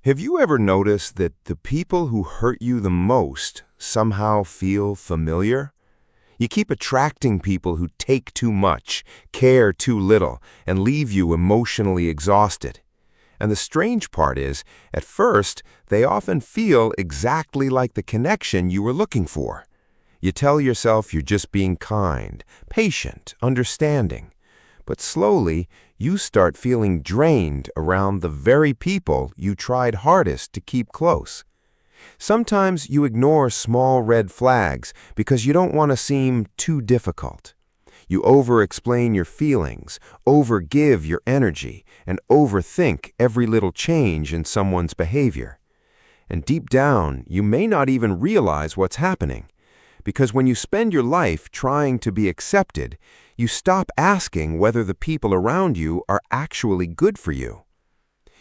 Have you ever noticed that the people who hurt you the most somehow feel familiar? You keep attracting people who take too much, care too little, and leave you emotionally exhausted. And the strange part is, at first, they often feel exactly like the connection you were looking for. You tell yourself you're just being kind, patient, understanding. But slowly, you start feeling drained around the very people you tried hardest to keep close. Sometimes you ignore small red flags because you don't want to seem too difficult. You over-explain your feelings, overgive your energy, and overthink every little change in someone's behavior. And deep down, you may not even realize what's happening. Because when you spend your life trying to be accepted, you stop asking whether the people around you are actually good for you.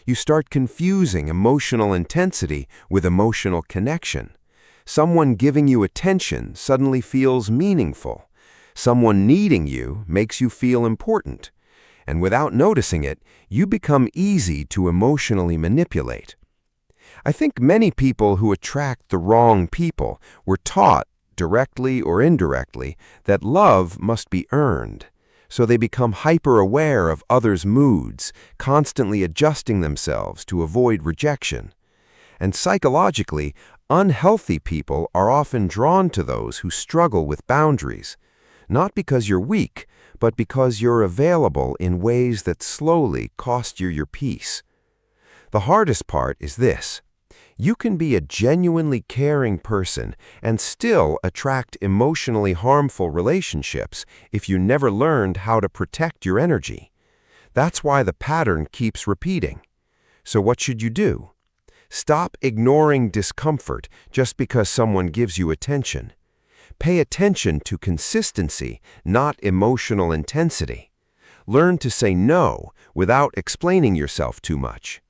You start confusing emotional intensity with emotional connection. Someone giving you attention suddenly feels meaningful. Someone needing you makes you feel important. And without noticing it, you become easy to emotionally manipulate. I think many people who attract the wrong people were taught, directly or indirectly, that love must be earned. So they become hyper-aware of others' moods, constantly adjusting themselves to avoid rejection. And psychologically, unhealthy people are often drawn to those who struggle with boundaries, not because you're weak, but because you're available in ways that slowly cost you your peace. The hardest part is this. You can be a genuinely caring person and still attract emotionally harmful relationships if you never learned how to protect your energy. That's why the pattern keeps repeating. So what should you do? Stop ignoring discomfort just because someone gives you attention. Pay attention to consistency, not emotional intensity. Learn to say no without explaining yourself too much.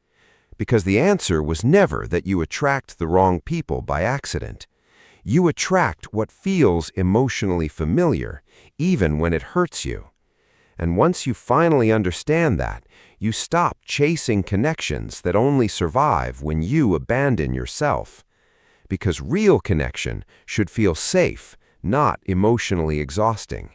Because the answer was never that you attract the wrong people by accident. You attract what feels emotionally familiar, even when it hurts you. And once you finally understand that, you stop chasing connections that only survive when you abandon yourself. Because real connection should feel safe, not emotionally exhausting.